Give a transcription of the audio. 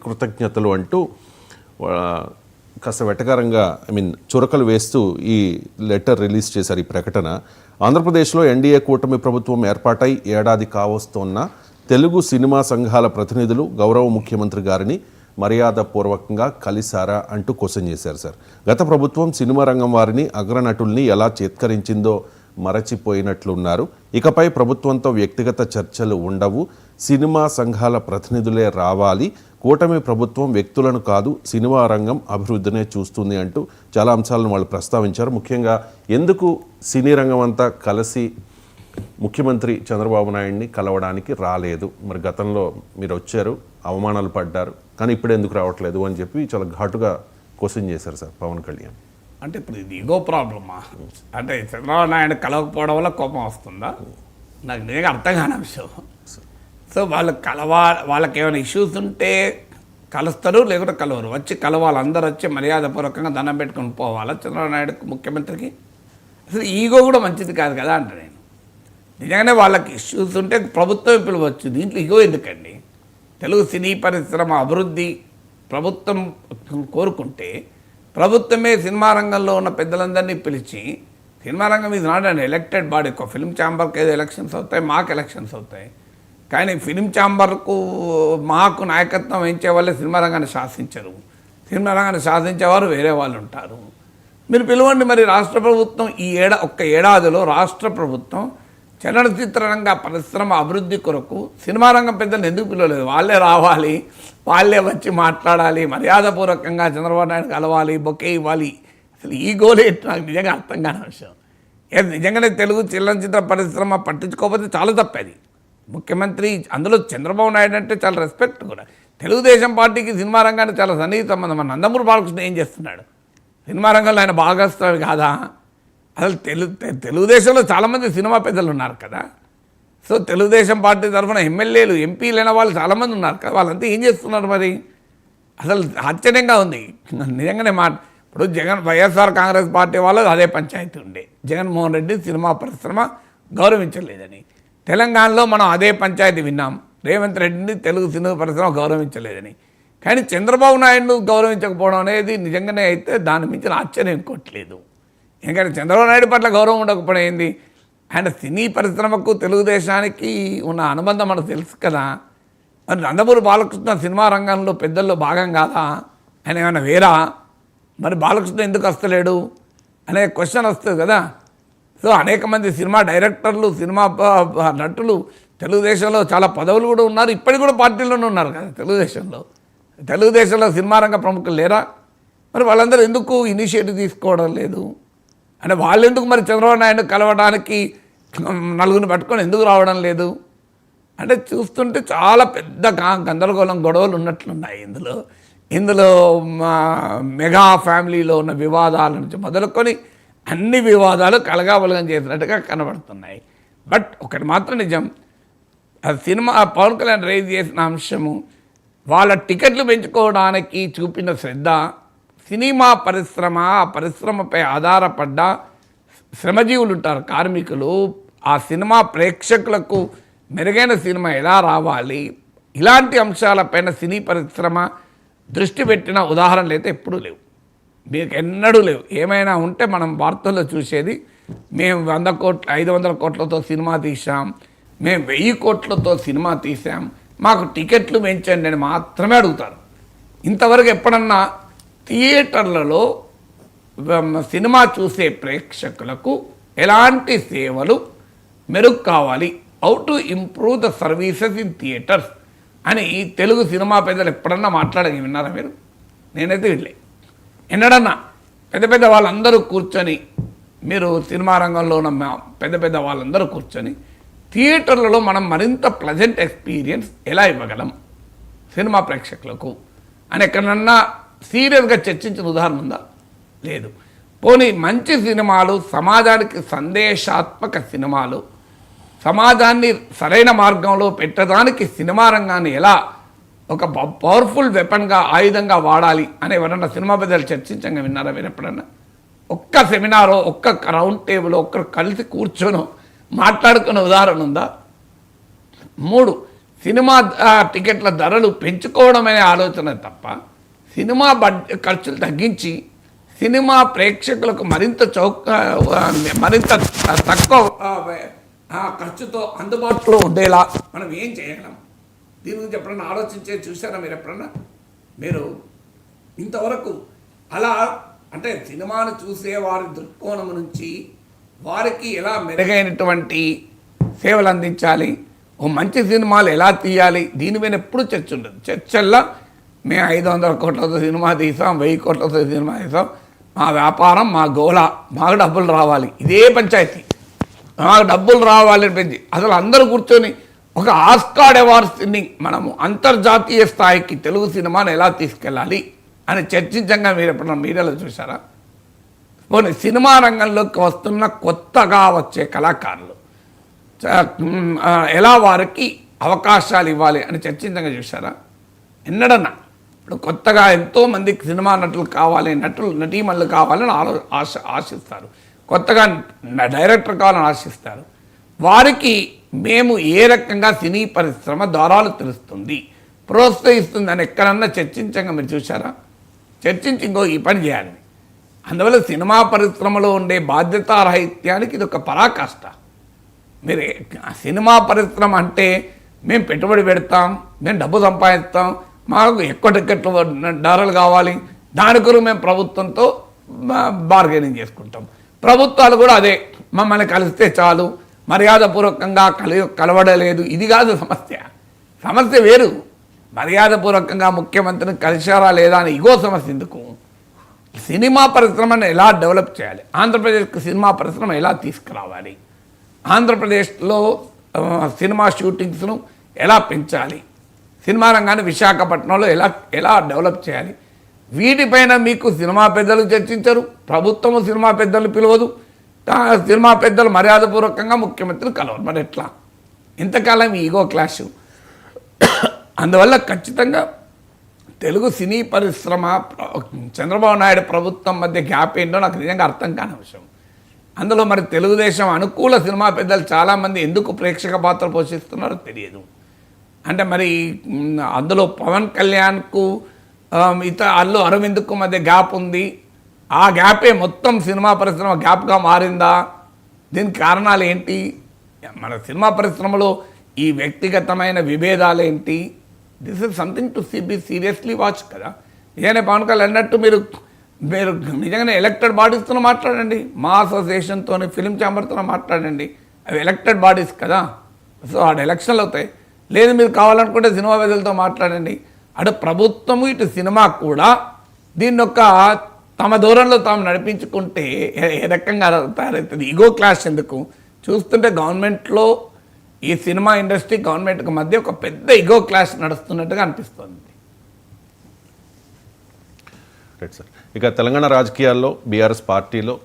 కృతజ్ఞతలు అంటూ కాస్త వెటకారంగా చురకలు వేస్తూ ఈ లెటర్ రిలీజ్ చేశారు. ఈ ప్రకటన ఆంధ్రప్రదేశ్లో ఎన్డీఏ కూటమి ప్రభుత్వం ఏర్పాటై ఏడాది కావస్తోన్న తెలుగు సినిమా సంఘాల ప్రతినిధులు గౌరవ ముఖ్యమంత్రి గారిని మర్యాదపూర్వకంగా కలిశారా అంటూ క్వశ్చన్ చేశారు. సార్, గత ప్రభుత్వం సినిమా రంగం వారిని అగ్రనటుల్ని ఎలా చేత్కరించిందో మరచిపోయినట్లున్నారు. ఇకపై ప్రభుత్వంతో వ్యక్తిగత చర్చలు ఉండవు, సినిమా సంఘాల ప్రతినిధులే రావాలి, కూటమి ప్రభుత్వం వ్యక్తులను కాదు సినిమా రంగం అభివృద్ధినే చూస్తుంది అంటూ చాలా అంశాలను వాళ్ళు ప్రస్తావించారు. ముఖ్యంగా ఎందుకు సినీ రంగం అంతా కలిసి ముఖ్యమంత్రి చంద్రబాబు నాయుడిని కలవడానికి రాలేదు, మరి గతంలో మీరు వచ్చారు, అవమానాలు పడ్డారు, కానీ ఇప్పుడు ఎందుకు రావట్లేదు అని చెప్పి చాలా ఘాటుగా క్వశ్చన్ చేశారు సార్ పవన్ కళ్యాణ్. అంటే ఇప్పుడు ఇది ఈగో ప్రాబ్లమా? అంటే చంద్రబాబు నాయుడు కలవకపోవడం వల్ల కోపం వస్తుందా? నాకు నిజంగా అర్థం కాని విషయం. సో వాళ్ళకి ఏమైనా ఇష్యూస్ ఉంటే కలుస్తారు, లేకుంటే కలవరు. వచ్చి కలవాలి, అందరూ వచ్చి మర్యాదపూర్వకంగా దండం పెట్టుకొని పోవాలా చంద్రబాబు నాయుడుకి, ముఖ్యమంత్రికి? అసలు ఈగో కూడా మంచిది కాదు కదా అంటే నేను నిజంగానే వాళ్ళకి ఇష్యూస్ ఉంటే ప్రభుత్వం పిలవచ్చు. దీంట్లో ఈగో ఎందుకండి? తెలుగు సినీ పరిశ్రమ అభివృద్ధి ప్రభుత్వం కోరుకుంటే ప్రభుత్వమే సినిమా రంగంలో ఉన్న పెద్దలందరినీ పిలిచి, సినిమా రంగం ఇది నాట్ అండ్ ఎలక్టెడ్ బాడీ. ఒక ఫిల్మ్ ఛాంబర్కి ఏదో ఎలక్షన్స్ అవుతాయి, మాకు ఎలక్షన్స్ అవుతాయి, కానీ ఫిల్మ్ ఛాంబర్కు మాకు నాయకత్వం వహించే వాళ్ళే సినిమా రంగాన్ని శాసించరు. సినిమా రంగాన్ని శాసించేవారు వేరే వాళ్ళు ఉంటారు. మీరు పిలవండి. మరి రాష్ట్ర ప్రభుత్వం ఒక్క ఏడాదిలో రాష్ట్ర ప్రభుత్వం చలనచిత్ర రంగ పరిశ్రమ అభివృద్ధి కొరకు సినిమా రంగం పెద్దలు ఎందుకు పిలవలేదు? వాళ్ళే రావాలి, వాళ్ళే వచ్చి మాట్లాడాలి, మర్యాదపూర్వకంగా చంద్రబాబు నాయుడు కలవాలి, బొకే ఇవ్వాలి. అసలు ఈ గోలే నాకు నిజంగా అర్థం కాని విషయం. నిజంగానే తెలుగు చలనచిత్ర పరిశ్రమ పట్టించుకోకపోతే చాలా తప్పేది. ముఖ్యమంత్రి అందులో చంద్రబాబు నాయుడు అంటే చాలా రెస్పెక్ట్ కూడా. తెలుగుదేశం పార్టీకి సినిమా రంగానికి చాలా సన్నిహిత సంబంధం. మన నందమూరి బాలకృష్ణ ఏం చేస్తున్నాడు? సినిమా రంగంలో ఆయన భాగస్వామి కాదా? అసలు తెలుగుదేశంలో చాలామంది సినిమా పెద్దలు ఉన్నారు కదా. సో తెలుగుదేశం పార్టీ తరఫున ఎమ్మెల్యేలు, ఎంపీలైన వాళ్ళు చాలామంది ఉన్నారు కదా. వాళ్ళంతా ఏం చేస్తున్నారు మరి? అసలు ఆశ్చర్యంగా ఉంది నిజంగానే. ఇప్పుడు వైఎస్ఆర్ కాంగ్రెస్ పార్టీ వాళ్ళు అదే పంచాయతీ ఉండే, జగన్మోహన్ రెడ్డి సినిమా పరిశ్రమ గౌరవించలేదని. తెలంగాణలో మనం అదే పంచాయతీ విన్నాం, రేవంత్ రెడ్డిని తెలుగు సినిమా పరిశ్రమ గౌరవించలేదని. కానీ చంద్రబాబు నాయుడును గౌరవించకపోవడం అనేది నిజంగానే అయితే దాని మించిన ఆశ్చర్యం ఇంకోట్లేదు. ఎందుకంటే చంద్రబాబు నాయుడు పట్ల గౌరవం ఉండకపోవడం ఏంది? ఆయన సినీ పరిశ్రమకు తెలుగుదేశానికి ఉన్న అనుబంధం మనకు తెలుసు కదా. మరి నందమూరి బాలకృష్ణ సినిమా రంగంలో పెద్దల్లో భాగం కాదా? ఆయన ఏమైనా వేరా? మరి బాలకృష్ణ ఎందుకు వస్తలేడు అనే క్వశ్చన్ వస్తుంది కదా. సో అనేక మంది సినిమా డైరెక్టర్లు, సినిమా నటులు తెలుగుదేశంలో చాలా పదవులు కూడా ఉన్నారు, ఇప్పటికి కూడా పార్టీలోనే ఉన్నారు కదా తెలుగుదేశంలో సినిమా రంగ ప్రముఖులు లేరా? మరి వాళ్ళందరూ ఎందుకు ఇనిషియేటివ్ తీసుకోవడం లేదు? అంటే వాళ్ళు ఎందుకు మరి చంద్రబాబు నాయుడు కలవడానికి నలుగురిని పట్టుకొని ఎందుకు రావడం లేదు? అంటే చూస్తుంటే చాలా పెద్ద గందరగోళం, గొడవలు ఉన్నట్లున్నాయి ఇందులో మెగా ఫ్యామిలీలో ఉన్న వివాదాల నుంచి మొదలుకొని అన్ని వివాదాలు కలగాబలగం చేసినట్టుగా కనబడుతున్నాయి. బట్ ఒకటి మాత్రం నిజం, సినిమా పవన్ కళ్యాణ్ రైజ్ చేసిన అంశము, వాళ్ళ టికెట్లు పెంచుకోవడానికి చూపిన శ్రద్ధ, సినిమా పరిశ్రమ, ఆ పరిశ్రమపై ఆధారపడ్డ శ్రమజీవులు ఉంటారు, కార్మికులు, ఆ సినిమా ప్రేక్షకులకు మెరుగైన సినిమా ఎలా రావాలి, ఇలాంటి అంశాలపైన సినీ పరిశ్రమ దృష్టి పెట్టిన ఉదాహరణలు అయితే ఎప్పుడూ లేవు, మీకు ఎన్నడూ లేవు. ఏమైనా ఉంటే మనం వార్తల్లో చూసేది, మేము 100 కోట్లు 500 కోట్లతో సినిమా తీసాం, మేము 1000 కోట్లతో సినిమా తీసాం, మాకు టికెట్లు పెంచండి అని మాత్రమే అడుగుతారు. ఇంతవరకు ఎప్పుడన్నా థియేటర్లలో సినిమా చూసే ప్రేక్షకులకు ఎలాంటి సేవలు మెరుగు కావాలి, how to improve the services in theatres అని తెలుగు సినిమా పెద్దలు ఎప్పుడన్నా మాట్లాడని విన్నారా మీరు? నేనైతే వినలే. ఎన్నడన్నా పెద్ద వాళ్ళందరూ కూర్చొని, మీరు సినిమా రంగంలో ఉన్న పెద్ద వాళ్ళందరూ కూర్చొని థియేటర్లలో మనం మరింత ప్లెజెంట్ ఎక్స్పీరియన్స్ ఎలా ఇవ్వగలం సినిమా ప్రేక్షకులకు అని ఎక్కడన్నా సీరియస్గా చర్చించిన ఉదాహరణ ఉందా? లేదు. పోనీ మంచి సినిమాలు, సమాజానికి సందేశాత్మక సినిమాలు, సమాజాన్ని సరైన మార్గంలో పెట్టడానికి సినిమా రంగాన్ని ఎలా ఒక పవర్ఫుల్ వెపన్గా, ఆయుధంగా వాడాలి అని ఎవరన్నా సినిమా పెద్దలు చర్చించంగా విన్నారా మీరు ఎప్పుడన్నా? ఒక్క సెమినారో, ఒక్క రౌండ్ టేబుల్, ఒక్కరు కలిసి కూర్చొనో మాట్లాడుకున్న ఉదాహరణ ఉందా? 3 సినిమా టికెట్ల ధరలు పెంచుకోవడం అనే ఆలోచన తప్ప సినిమా ఖర్చులు తగ్గించి సినిమా ప్రేక్షకులకు మరింత మరింత తక్కువ ఖర్చుతో అందుబాటులో ఉండేలా మనం ఏం చేయగలం? దీని గురించి ఎప్పుడన్నా ఆలోచించే చూసారా మీరు? ఎప్పుడన్నా మీరు ఇంతవరకు అలా అంటే సినిమాను చూసే వారి దృక్కోణం నుంచి వారికి ఎలా మెరుగైనటువంటి సేవలు అందించాలి, ఓ మంచి సినిమాలు ఎలా తీయాలి, దీని మీద ఎప్పుడు చర్చ ఉండదు. చర్చల్లో మేము 500 కోట్లతో సినిమా తీసాం, 1000 కోట్లతో సినిమా తీసాం, మా వ్యాపారం మా గోల, మాకు డబ్బులు రావాలి, ఇదే పంచాయతీ, మాకు డబ్బులు రావాలి పెంచి అసలు అందరూ కూర్చొని ఒక ఆస్కార్ అవార్డ్స్ని మనము అంతర్జాతీయ స్థాయికి తెలుగు సినిమాను ఎలా తీసుకెళ్ళాలి అని చర్చించంగా మీరు ఎప్పుడన్నా మీడియాలో చూసారా? పోనీ సినిమా రంగంలోకి వస్తున్న కొత్తగా వచ్చే కళాకారులు ఎలా వారికి అవకాశాలు ఇవ్వాలి అని చర్చించంగా చూసారా? ఎన్నడన్నా ఇప్పుడు కొత్తగా ఎంతోమందికి సినిమా నటులు కావాలి, నటీమణులు కావాలని ఆశిస్తారు, కొత్తగా డైరెక్టర్ కావాలని ఆశిస్తారు. వారికి మేము ఏ రకంగా సినీ పరిశ్రమ ద్వారాలు తెలుస్తుంది, ప్రోత్సహిస్తుంది అని ఎక్కడన్నా చర్చించంగా మీరు చూసారా? చర్చించి ఇంకో ఈ పని చేయాలి. అందువల్ల సినిమా పరిశ్రమలో ఉండే బాధ్యతారాహిత్యానికి ఇది ఒక పరాకాష్ట. మీరు సినిమా పరిశ్రమ అంటే మేము పెట్టుబడి పెడతాం, మేము డబ్బు సంపాదిస్తాం, మాకు ఎక్కువ టికెట్లు ధరలు కావాలి, దాని కొరకు మేము ప్రభుత్వంతో బార్గెనింగ్ చేసుకుంటాం. ప్రభుత్వాలు కూడా అదే, మమ్మల్ని కలిస్తే చాలు, మర్యాదపూర్వకంగా కలవడలేదు, ఇది కాదు సమస్య. సమస్య వేరు. మర్యాదపూర్వకంగా ముఖ్యమంత్రిని కలిశారా లేదా అని ఇగో సమస్య ఎందుకు? సినిమా పరిశ్రమను ఎలా డెవలప్ చేయాలి, ఆంధ్రప్రదేశ్కి సినిమా పరిశ్రమ ఎలా తీసుకురావాలి, ఆంధ్రప్రదేశ్లో సినిమా షూటింగ్స్ను ఎలా పెంచాలి, సినిమా రంగాన్ని విశాఖపట్నంలో ఎలా డెవలప్ చేయాలి, వీటిపైన మీకు సినిమా పెద్దలు చర్చించరు, ప్రభుత్వము సినిమా పెద్దలు పిలవదు, సినిమా పెద్దలు మర్యాదపూర్వకంగా ముఖ్యమంత్రులు కలవరు. మరి ఎట్లా? ఇంతకాలం ఈగో క్లాష్. అందువల్ల ఖచ్చితంగా తెలుగు సినీ పరిశ్రమ చంద్రబాబు నాయుడు ప్రభుత్వం మధ్య గ్యాప్ ఏంటో నాకు నిజంగా అర్థం కాని విషయం. అందులో మరి తెలుగుదేశం అనుకూల సినిమా పెద్దలు చాలామంది ఎందుకు ప్రేక్షక పాత్ర పోషిస్తున్నారో తెలియదు. అంటే మరి అందులో పవన్ కళ్యాణ్కు అల్లు అరవింద్కు మధ్య గ్యాప్ ఉంది, ఆ గ్యాపే మొత్తం సినిమా పరిశ్రమ గ్యాప్గా మారిందా? దీనికి కారణాలు ఏంటి? మన సినిమా పరిశ్రమలో ఈ వ్యక్తిగతమైన విభేదాలు ఏంటి? This is something to be seriously watch కదా. నిజంగానే పవన్ కళ్యాణ్ అన్నట్టు మీరు నిజంగానే ఎలక్టెడ్ బాడీస్తో మాట్లాడండి, మా అసోసియేషన్తో, ఫిలిం ఛాంబర్తో మాట్లాడండి, అవి ఎలక్టెడ్ బాడీస్ కదా. సో ఆడ ఎలక్షన్లు అవుతాయి. లేదు మీరు కావాలనుకుంటే సినిమా పెద్దలతో మాట్లాడండి. అటు ప్రభుత్వము ఇటు సినిమా కూడా దీన్ని ఒక తమ దూరంలో తాము నడిపించుకుంటే ఏ రకంగా తయారవుతుంది? ఈగో క్లాష్ ఎందుకు? చూస్తుంటే గవర్నమెంట్లో ఈ సినిమా ఇండస్ట్రీ గవర్నమెంట్కి మధ్య ఒక పెద్ద ఈగో క్లాష్ నడుస్తున్నట్టుగా అనిపిస్తుంది. Right sir. ఇక తెలంగాణ రాజకీయాల్లో బీఆర్ఎస్ పార్టీలో